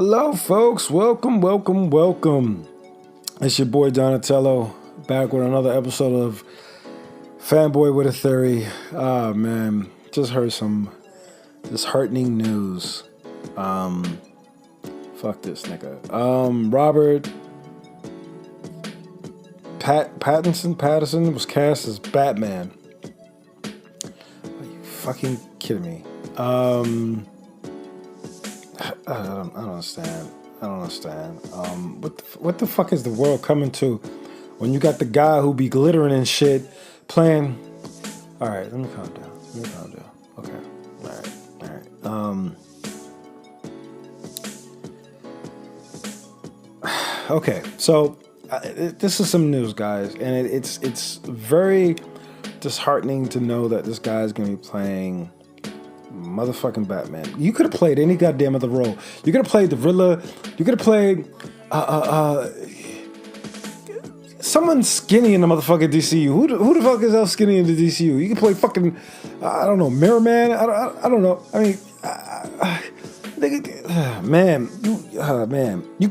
Hello, folks. Welcome. It's your boy Donatello back with another episode of Fanboy with a Theory. Ah, man, just heard some disheartening news. Fuck this nigga. Robert Pattinson was cast as Batman. Are you fucking kidding me? I don't understand. What the fuck is the world coming to when you got the guy who be glittering and shit playing? All right, let me calm down. Okay, all right. Okay, so this is some news, guys, and it's very disheartening to know that this guy's gonna be playing motherfucking Batman. You could have played any goddamn other role. You could have played the Riddler. You could have played someone skinny in the motherfucking DCU. Who the fuck is else skinny in the DCU? You can play fucking I don't know, Mirror Man. I don't know. I mean,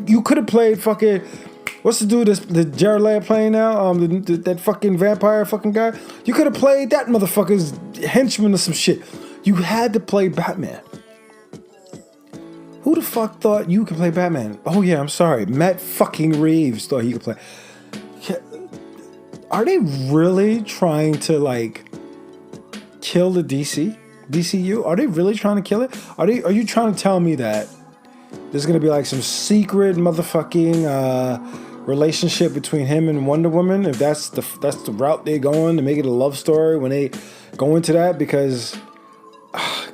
you could have played fucking what's the dude the Jared Leto playing now? That fucking vampire fucking guy. You could have played that motherfucker's henchman or some shit. You had to play Batman. Who the fuck thought you could play Batman? Oh yeah, I'm sorry. Matt fucking Reeves thought he could play. Are they really trying to kill the DCU? Are they really trying to kill it? Are you trying to tell me that there's gonna be some secret motherfucking relationship between him and Wonder Woman? If that's the route they're going to make it a love story when they go into that, because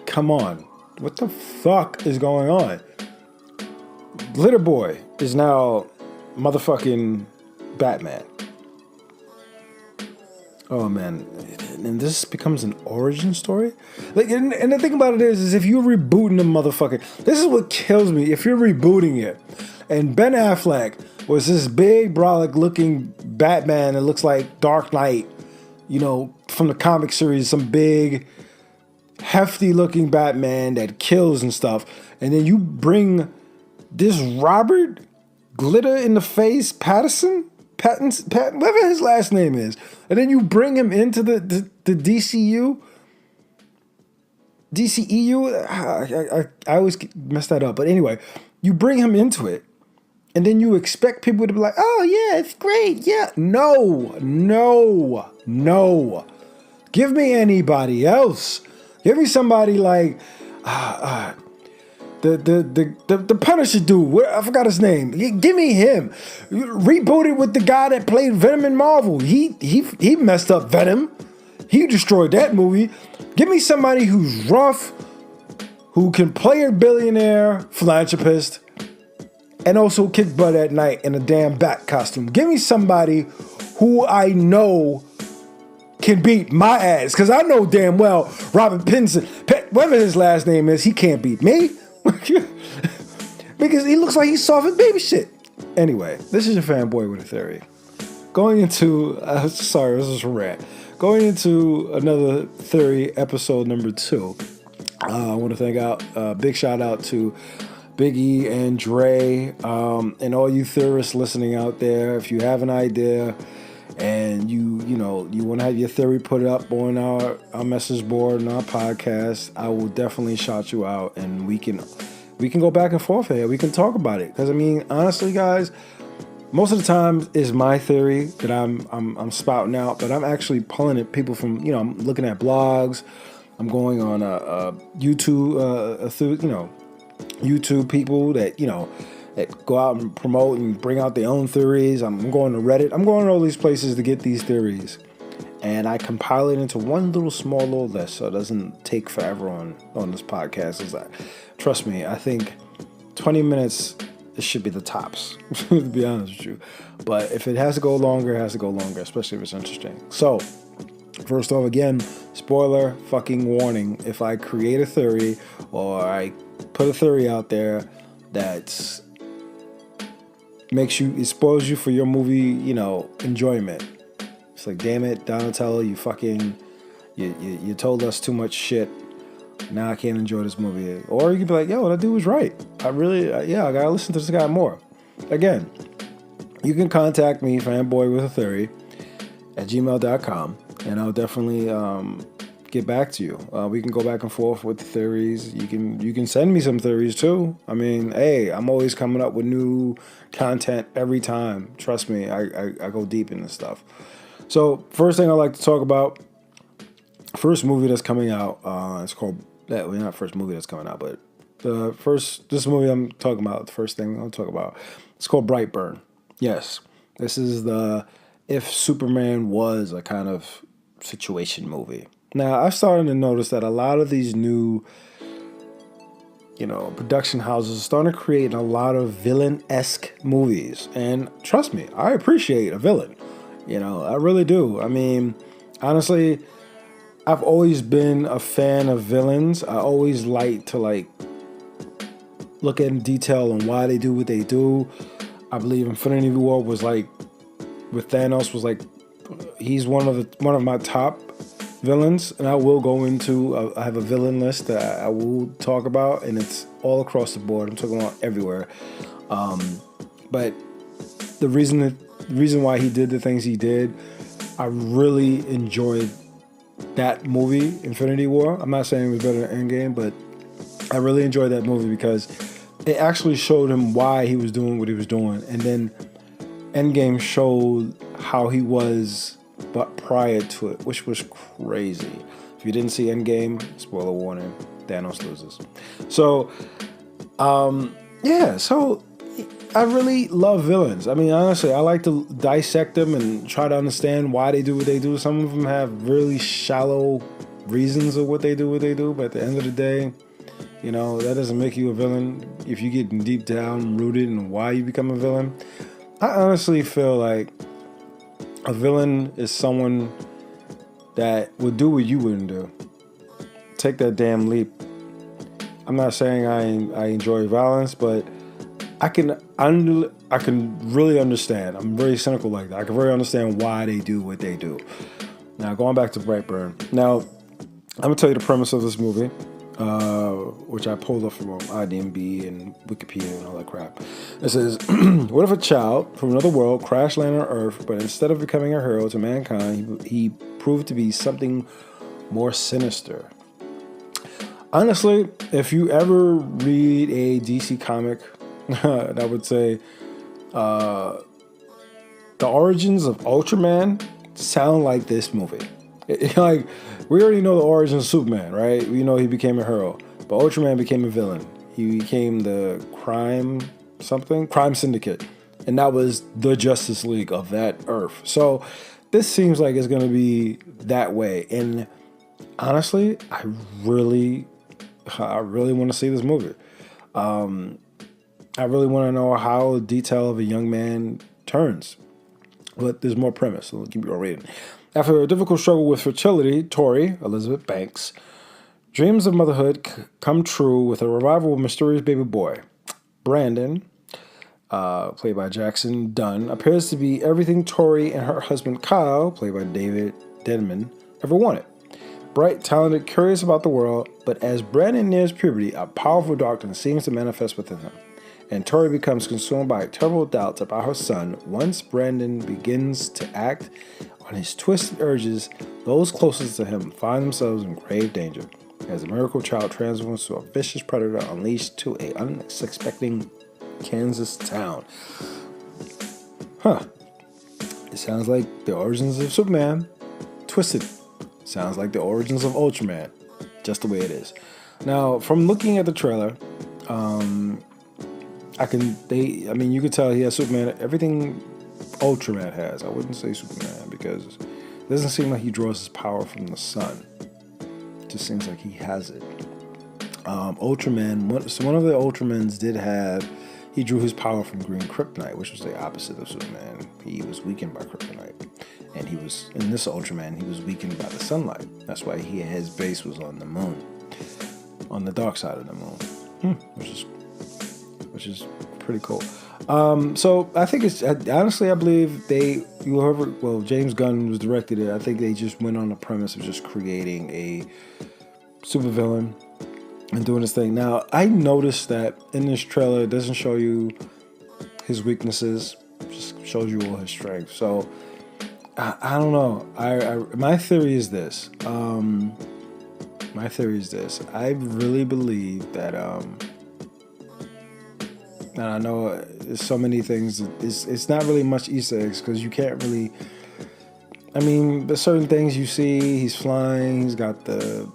come on, what the fuck is going on? Glitter Boy is now motherfucking Batman. Oh man, and this becomes an origin story. And the thing about it is if you're rebooting the motherfucker, this is what kills me. If you're rebooting it, and Ben Affleck was this big brolic looking Batman that looks like Dark Knight, from the comic series, some big hefty looking Batman that kills and stuff, and then you bring this Robert Glitter in the face Pattinson, whatever his last name is, and then you bring him into the DCU. I always mess that up, but anyway, you bring him into it, and then you expect people to be like, "Oh yeah, it's great, yeah." No. Give me anybody else. Give me somebody like the Punisher dude. I forgot his name. Give me him. Reboot it with the guy that played Venom in Marvel. He messed up Venom. He destroyed that movie. Give me somebody who's rough, who can play a billionaire philanthropist, and also kick butt at night in a damn bat costume. Give me somebody who I know can beat my ass, because I know damn well Robert Pattinson, whatever his last name is, he can't beat me because he looks like he's soft as baby shit. Anyway, this is your Fanboy with a Theory. Going into sorry, this is a rant. Going into another Theory episode number 2. I want to thank big shout out to Big E and Dre, and all you theorists listening out there. If you have an idea and you want to have your theory put up on our message board and our podcast, I will definitely shout you out, and we can go back and forth here. We can talk about it, because honestly, guys, most of the time it's my theory that I'm spouting out, but I'm actually pulling at people from I'm looking at blogs. I'm going on YouTube through YouTube people that that go out and promote and bring out their own theories. I'm going to Reddit. I'm going to all these places to get these theories. And I compile it into one small little list so it doesn't take forever on this podcast. Trust me, I think 20 minutes, it should be the tops, to be honest with you. But if it has to go longer, it has to go longer, especially if it's interesting. So, first off, again, spoiler fucking warning. If I create a theory or I put a theory out there that's it spoils you for your movie, enjoyment. It's like, damn it, Donatello, you told us too much shit. now I can't enjoy this movie. Or you can be like, yo, that dude was right. I gotta listen to this guy more. Again, you can contact me, FanboyWithATheory@gmail.com, and I'll definitely get back to you. We can go back and forth with the theories. You can send me some theories too. I mean, hey, I'm always coming up with new content every time. Trust me, I go deep in this stuff. So first thing I like to talk about, first movie that's coming out. It's called not first movie that's coming out, but this movie I'm talking about. The first thing I'll talk about. It's called Brightburn. Yes, this is the if Superman was a kind of situation movie. Now, I've started to notice that a lot of these new, production houses are starting to create a lot of villain-esque movies. And trust me, I appreciate a villain. I really do. I mean, honestly, I've always been a fan of villains. I always like to, look in detail on why they do what they do. I believe Infinity War was with Thanos was he's one of my top villains, and I will go into. I have a villain list that I will talk about, and it's all across the board. I'm talking about everywhere. But the reason why he did the things he did, I really enjoyed that movie, Infinity War. I'm not saying it was better than Endgame, but I really enjoyed that movie because it actually showed him why he was doing what he was doing, and then Endgame showed how he was, but prior to it, which was crazy. If you didn't see Endgame, spoiler warning, Thanos loses. So, so I really love villains. I mean, honestly, I like to dissect them and try to understand why they do what they do. Some of them have really shallow reasons of what they do, but at the end of the day, that doesn't make you a villain. If you get deep down rooted in why you become a villain, I honestly feel like a villain is someone that would do what you wouldn't do. Take that damn leap. I'm not saying I enjoy violence, but I can really understand. I'm very cynical like that. I can really understand why they do what they do. Now, going back to Brightburn. Now, I'm going to tell you the premise of this movie, which I pulled up from IMDb and Wikipedia and all that crap. It says, what if a child from another world crash landed on Earth, but instead of becoming a hero to mankind, he proved to be something more sinister? Honestly, if you ever read a DC comic, I would say the origins of Ultraman sound like this movie. We already know the origins of Superman, right? We know he became a hero, but Ultraman became a villain. He became the crime syndicate, and that was the Justice League of that Earth. So this seems like it's going to be that way. And honestly, I really want to see this movie. I really want to know how the detail of a young man turns. But there's more premise, so keep on reading. After a difficult struggle with fertility, Tori, Elizabeth Banks, dreams of motherhood come true with a revival of a mysterious baby boy. Brandon, played by Jackson Dunn, appears to be everything Tori and her husband Kyle, played by David Denman, ever wanted. Bright, talented, curious about the world, but as Brandon nears puberty, a powerful darkness seems to manifest within him, and Tori becomes consumed by terrible doubts about her son. Once Brandon begins to act on his twisted urges, those closest to him find themselves in grave danger as the miracle child transforms to a vicious predator unleashed to an unsuspecting Kansas town. It sounds like the origins of Superman twisted. Sounds like the origins of Ultraman, just the way it is. Now, from looking at the trailer, you could tell he has Superman, everything Ultraman has. I wouldn't say Superman because it doesn't seem like he draws his power from the sun. It just seems like he has it. Ultraman, one of the Ultramans he drew his power from green kryptonite, which was the opposite of Superman. He was weakened by kryptonite. And in this Ultraman, he was weakened by the sunlight. That's why his base was on the moon, on the dark side of the moon, which is pretty cool. So I think I believe James Gunn was directed it. I think they just went on the premise of just creating a supervillain and doing his thing. Now, I noticed that in this trailer, it doesn't show you his weaknesses, just shows you all his strengths. So, I don't know. My theory is this. I really believe that, and I know there's so many things. It's not really much Easter eggs because you can't really. I mean, there's certain things you see. He's flying. He's got the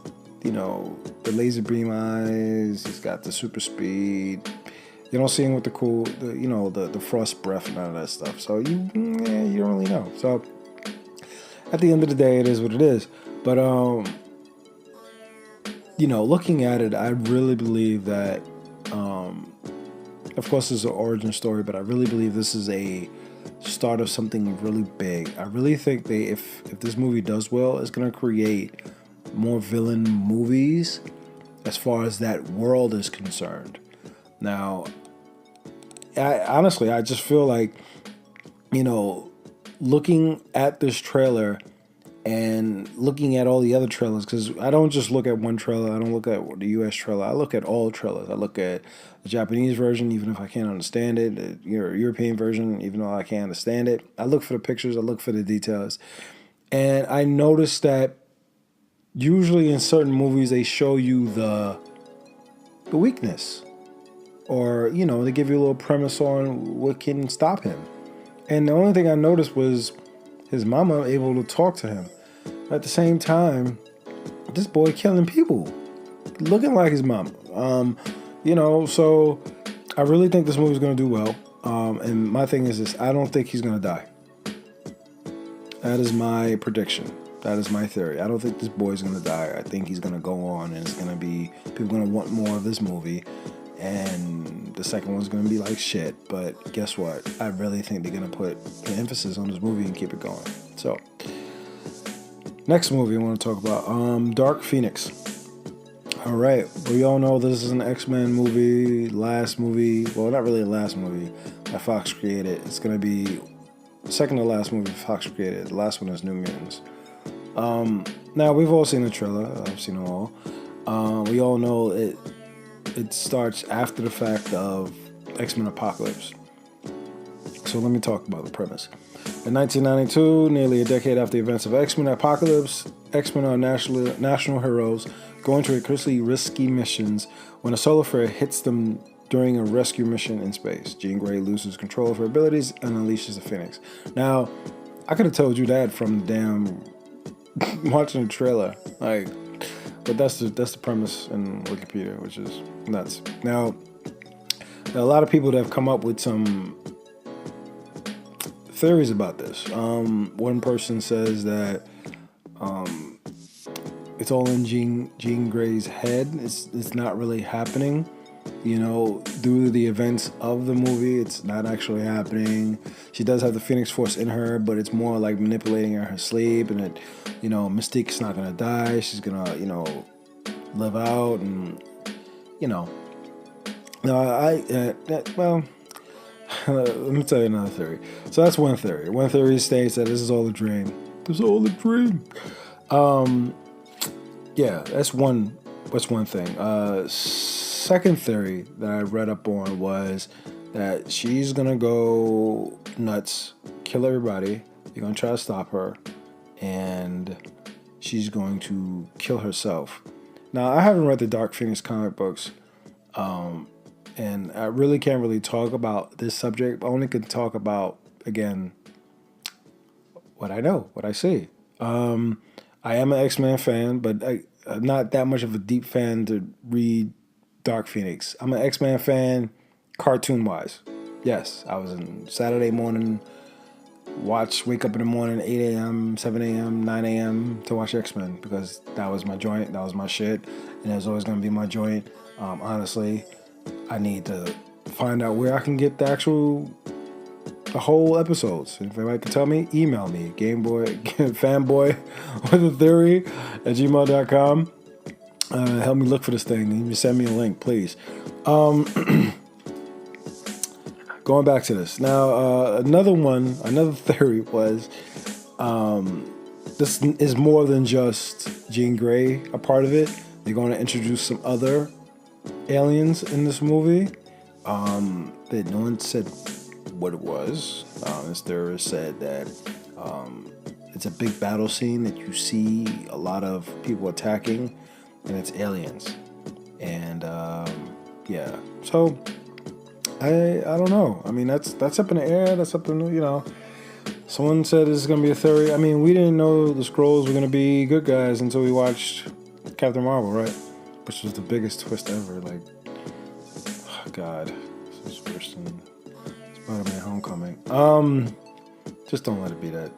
laser beam eyes. He's got the super speed. You don't see him with the cool, the frost breath and all of that stuff. So you don't really know. So at the end of the day, it is what it is. But looking at it, I really believe that. Of course, it's an origin story, but I really believe this is a start of something really big. I really think if this movie does well, it's gonna create more villain movies as far as that world is concerned. Now, I just feel like, looking at this trailer and looking at all the other trailers, because I don't just look at one trailer. I don't look at the U.S. trailer. I look at all trailers. I look at the Japanese version, even if I can't understand it, the European version, even though I can't understand it. I look for the pictures. I look for the details. And I noticed that usually in certain movies, they show you the weakness. Or, they give you a little premise on what can stop him. And the only thing I noticed was his mama able to talk to him. At the same time, this boy killing people, looking like his mama. So I really think this movie's gonna do well. And my thing is this: I don't think he's gonna die. That is my prediction. That is my theory. I don't think this boy's gonna die. I think he's gonna go on, and it's gonna be people gonna want more of this movie. And the second one's gonna be like shit. But guess what? I really think they're gonna put the emphasis on this movie and keep it going. So, next movie I want to talk about, Dark Phoenix. All right, we all know this is an X-Men movie, last movie. Well, not really the last movie that Fox created. It's gonna be the second to last movie Fox created. The last one is New Mutants. Now we've all seen the trailer. I've seen it all. We all know it. It starts after the fact of X-Men Apocalypse. So let me talk about the premise. In 1992, nearly a decade after the events of X-Men Apocalypse, X-Men are national heroes going to increasingly risky missions when a solar flare hits them during a rescue mission in space. Jean Grey loses control of her abilities and unleashes the Phoenix. Now, I could have told you that from the damn watching the trailer. But that's the premise in Wikipedia, which is nuts. Now, there are a lot of people that have come up with some theories about this. One person says that it's all in Jean Grey's head. It's not really happening. Due to the events of the movie, it's not actually happening. She does have the Phoenix Force in her, but it's more like manipulating her sleep, and it, Mystique's not gonna die. She's gonna, live out, and, No, let me tell you another theory. So that's one theory. One theory states that this is all a dream. This is all a dream. Yeah, that's one thing. Second theory that I read up on was that she's gonna go nuts, kill everybody. They're gonna try to stop her, and she's going to kill herself. Now, I haven't read the Dark Phoenix comic books, and I really can't really talk about this subject. I only can talk about, again, what I know, what I see. I am an X-Men fan, but I'm not that much of a deep fan to read Dark Phoenix. I'm an X-Men fan, cartoon-wise. Yes, I was in Saturday morning, wake up in the morning, 8 a.m., 7 a.m., 9 a.m. to watch X-Men because that was my joint, that was my shit, and it was always going to be my joint. Honestly, I need to find out where I can get the whole episodes. If anybody can tell me, email me, FanboyWithATheoryEp2 help me look for this thing. You can send me a link, please. Going back to this. Now, another theory was this is more than just Jean Grey a part of it. They're going to introduce some other aliens in this movie. That no one said what it was. This theorist said that it's a big battle scene that you see a lot of people attacking, and it's aliens. And yeah, so I don't know. I mean, that's up in the air. That's up in Someone said this is gonna be a theory. I mean, we didn't know the Skrulls were gonna be good guys until we watched Captain Marvel, right? Which was the biggest twist ever. Like, oh God, this is worse than Spider-Man: Homecoming. Just don't let it be that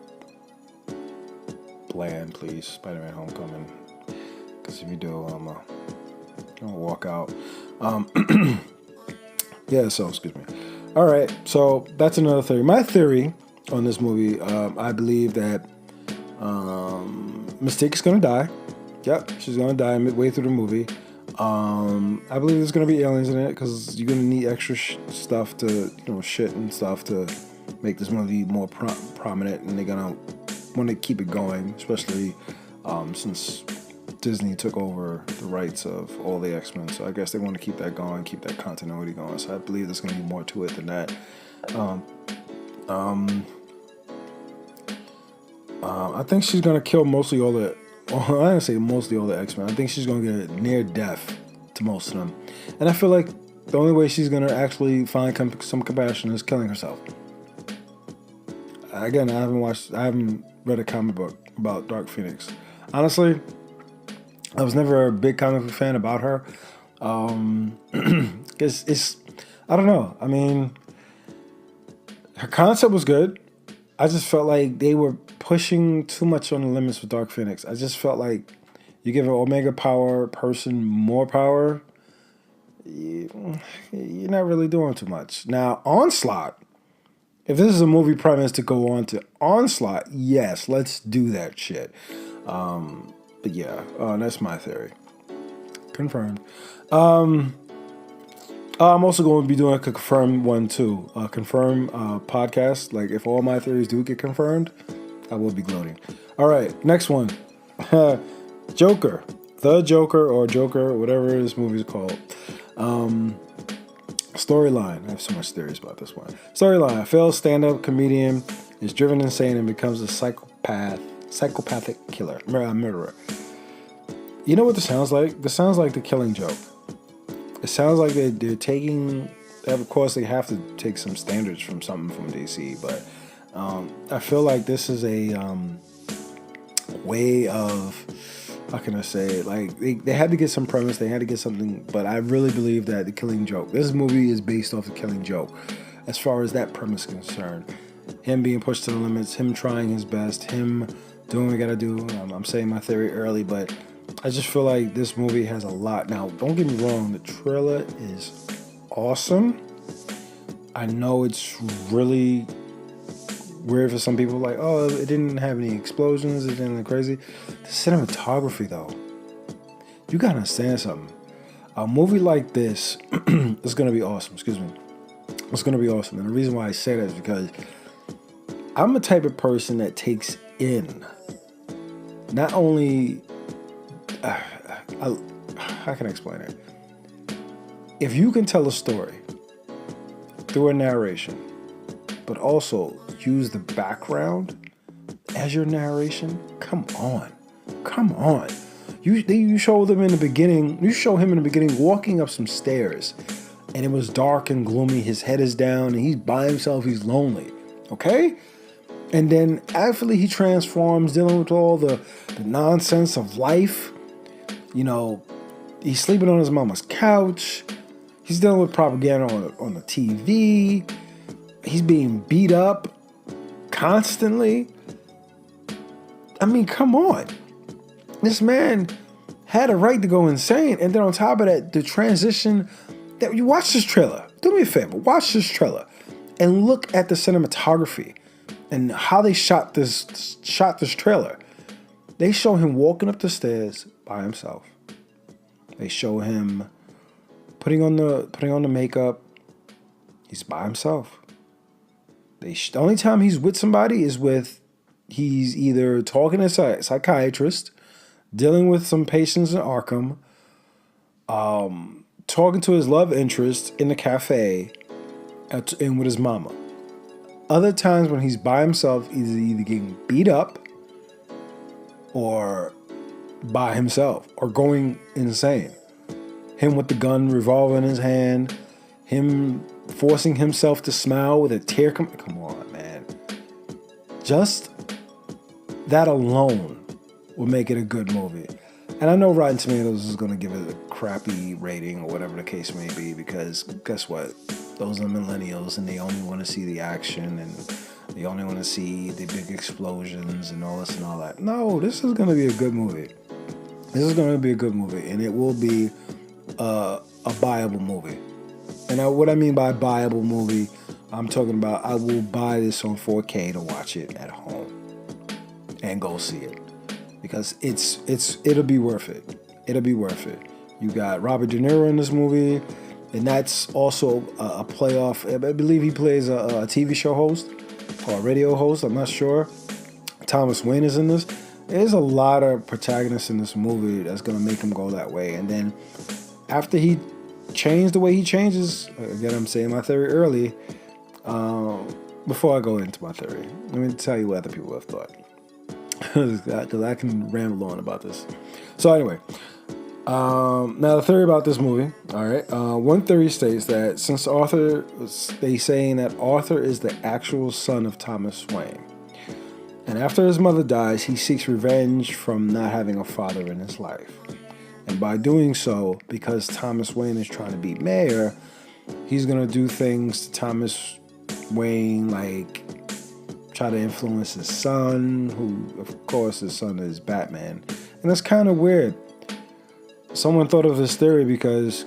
bland, please. Spider-Man: Homecoming. Because if you do, I'm gonna walk out. Yeah. So excuse me. All right. So that's another theory. My theory on this movie, I believe that Mystique's gonna die. Yep, she's gonna die midway through the movie. I believe there's gonna be aliens in it because you're gonna need extra stuff to, shit and stuff to make this movie more prominent, and they're gonna want to keep it going, especially since Disney took over the rights of all the X-Men. So I guess they want to keep that going, keep that continuity going. So I believe there's gonna be more to it than that. I think she's gonna kill mostly all the. Well, I didn't say mostly all the X-Men. I think she's gonna get near death to most of them, and I feel like the only way she's gonna actually find some compassion is killing herself. Again, I haven't read a comic book about Dark Phoenix. Honestly, I was never a big comic book fan about her. It's I don't know. I mean, her concept was good. I just felt like they were pushing too much on the limits with Dark Phoenix. I just felt like you give an Omega power person more power, you're not really doing too much. Now, Onslaught, if this is a movie premise to go on to Onslaught, yes, let's do that shit. But yeah, that's my theory. Confirmed. I'm also going to be doing a confirmed one too. Confirmed podcast. Like if all my theories do get confirmed, I will be gloating. All right, next one. Joker. The Joker or Joker, whatever this movie is called. Storyline. I have so much theories about this one. Storyline. A failed stand-up comedian is driven insane and becomes a psychopathic killer, murderer. You know what this sounds like? This sounds like The Killing Joke. It sounds like they're taking. Of course, they have to take some standards from something from DC, but I feel like this is a way of, how can I say it? Like they had to get some premise, they had to get something, but I really believe that The Killing Joke. This movie is based off The Killing Joke, as far as that premise is concerned. Him being pushed to the limits, him trying his best, him doing what he gotta do. I'm saying my theory early, but I just feel like this movie has a lot. Now, don't get me wrong, the trailer is awesome. I know it's really weird for some people, like, oh, it didn't have any explosions, it didn't look crazy. The cinematography, though, you gotta understand something. A movie like this is gonna be awesome. Excuse me. It's gonna be awesome. And the reason why I say that is because I'm the type of person that takes in not only how can I explain it? If you can tell a story through a narration, but also use the background as your narration, come on. You show them in the beginning. You show him in the beginning walking up some stairs, and it was dark and gloomy. His head is down, and he's by himself. He's lonely. Okay. And then after he transforms, dealing with all the nonsense of life. He's sleeping on his mama's couch. He's dealing with propaganda on the TV. He's being beat up constantly. I mean, come on. This man had a right to go insane. And then on top of that, the transition that you watch this trailer. Do me a favor, watch this trailer and look at the cinematography and how they shot this trailer. They show him walking up the stairs by himself. They show him putting on the makeup. He's by himself. The only time he's with somebody is he's either talking to a psychiatrist, dealing with some patients in Arkham, talking to his love interest in the cafe and with his mama. Other times when he's by himself, he's either getting beat up or by himself or going insane. Him with the gun, revolver in his hand, him forcing himself to smile with a tear. Come on, man. Just that alone will make it a good movie. And I know Rotten Tomatoes is going to give it a crappy rating or whatever the case may be, because guess what? Those are millennials and they only want to see the action and they only want to see the big explosions and all this and all that. No, this is going to be a good movie. This is going to be a good movie, and it will be a buyable movie. And what I mean by buyable movie, I'm talking about I will buy this on 4K to watch it at home and go see it, because it'll be worth it. It'll be worth it. You got Robert De Niro in this movie, and that's also a playoff. I believe he plays a TV show host or a radio host. I'm not sure. Thomas Wayne is in this. There's a lot of protagonists in this movie that's going to make him go that way. And then after he changed the way he changes, again, I'm saying my theory early, before I go into my theory, let me tell you what other people have thought. Because I can ramble on about this. So anyway, now the theory about this movie, all right. One theory states that since they saying that Arthur is the actual son of Thomas Wayne. And after his mother dies, he seeks revenge from not having a father in his life. And by doing so, because Thomas Wayne is trying to be mayor, he's going to do things to Thomas Wayne, like try to influence his son, who, of course, his son is Batman. And that's kind of weird. Someone thought of this theory because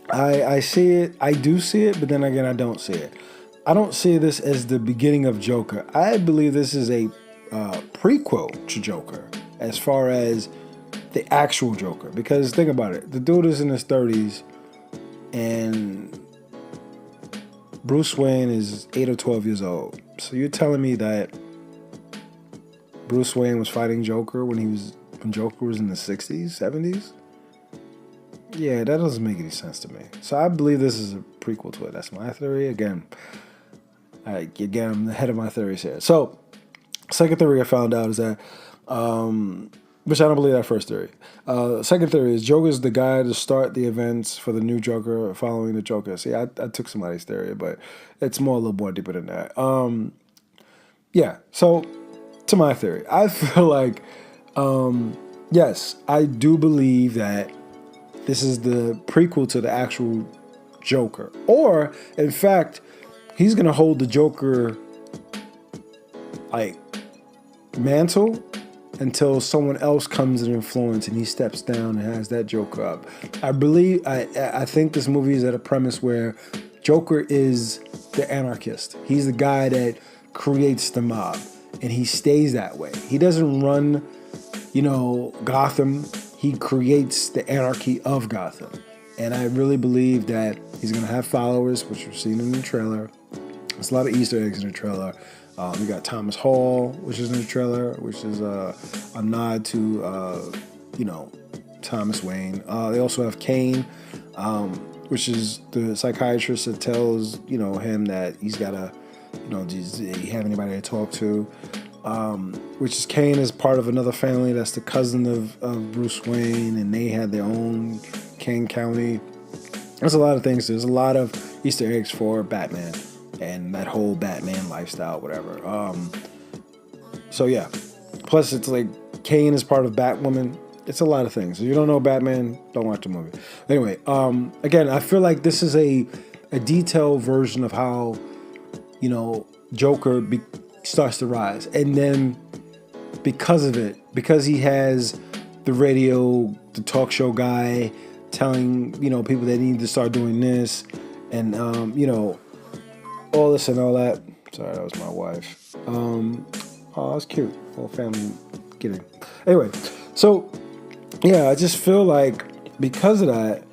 I see it, I do see it, but then again, I don't see it. I don't see this as the beginning of Joker. I believe this is a prequel to Joker as far as the actual Joker. Because think about it. The dude is in his 30s and Bruce Wayne is 8 or 12 years old. So you're telling me that Bruce Wayne was fighting Joker when Joker was in the 60s, 70s? Yeah, that doesn't make any sense to me. So I believe this is a prequel to it. That's my theory. Again, I'm ahead of my theories here. So, second theory I found out is that, which I don't believe that first theory. Second theory is Joker's the guy to start the events for the new Joker following the Joker. See, I took somebody's theory, but it's a little more deeper than that. Yeah, so to my theory, I feel like, yes, I do believe that this is the prequel to the actual Joker. Or, in fact, he's going to hold the Joker, like, mantle until someone else comes in influence and he steps down and has that Joker up. I think this movie is at a premise where Joker is the anarchist. He's the guy that creates the mob, and he stays that way. He doesn't run, Gotham. He creates the anarchy of Gotham. And I really believe that he's going to have followers, which we've seen in the trailer. There's a lot of Easter eggs in the trailer. We got Thomas Hall, which is in the trailer, which is a nod to, Thomas Wayne. They also have Kane, which is the psychiatrist that tells, him that he's got to, does he have anybody to talk to? Which is Kane is part of another family that's the cousin of Bruce Wayne, and they had their own Kane County. There's a lot of things. There's a lot of Easter eggs for Batman and that whole Batman lifestyle, whatever. So yeah. Plus, it's like Kane is part of Batwoman. It's a lot of things. If you don't know Batman, don't watch the movie. Anyway, again, I feel like this is a detailed version of how, Joker starts to rise. And then because of it, because he has the radio, the talk show guy telling, people they need to start doing this and, all this and all that. Sorry, that was my wife. Oh, that's cute. Whole family getting. Anyway, so yeah, I just feel like because of that,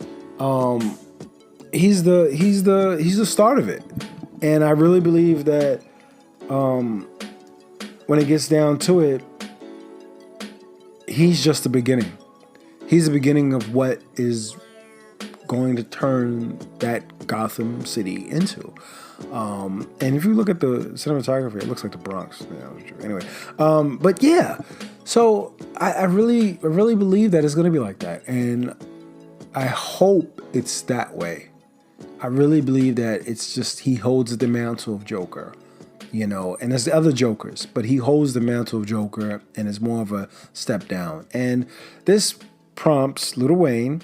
he's the start of it. And I really believe that when it gets down to it, he's just the beginning. He's the beginning of what is going to turn that Gotham City into. And if you look at the cinematography, it looks like the Bronx. Anyway, but yeah, so I really believe that it's going to be like that, and I hope it's that way. I really believe that it's just he holds the mantle of Joker, and there's the other Jokers, but he holds the mantle of Joker, and it's more of a step down. And this prompts Lil Wayne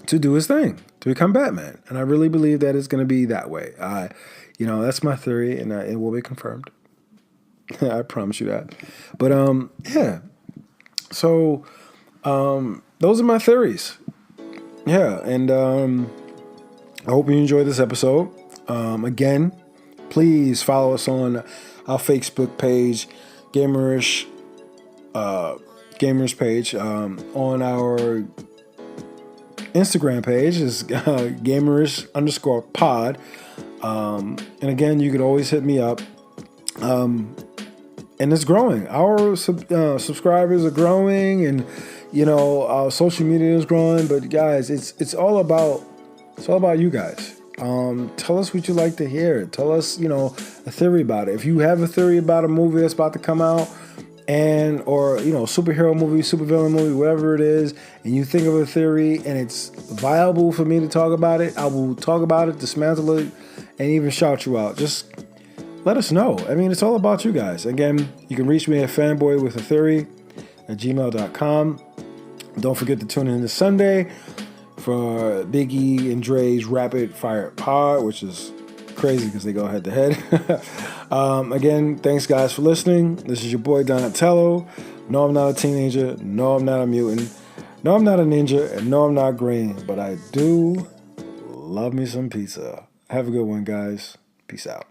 to do his thing, to become Batman. And I really believe that it's going to be that way. That's my theory, and it will be confirmed. I promise you that. But yeah. So those are my theories. Yeah, and I hope you enjoyed this episode. Again, please follow us on our Facebook page, Gamers page. On our Instagram page is Gamers_pod. And again, you can always hit me up. And it's growing. Our subscribers are growing, and our social media is growing. But guys, it's all about you guys. Tell us what you like to hear. Tell us, a theory about it. If you have a theory about a movie that's about to come out, or superhero movie, supervillain movie, whatever it is, and you think of a theory and it's viable for me to talk about it, I will talk about it, dismantle it, and even shout you out. Just let us know. I mean, it's all about you guys. Again, you can reach me at FanboyWithATheory@gmail.com. Don't forget to tune in this Sunday for Big E and Dre's Rapid Fire Pod, which is crazy because they go head to head. Again, thanks guys for listening. This is your boy Donatello. No, I'm not a teenager. No, I'm not a mutant. No, I'm not a ninja. And no, I'm not green. But I do love me some pizza. Have a good one, guys. Peace out.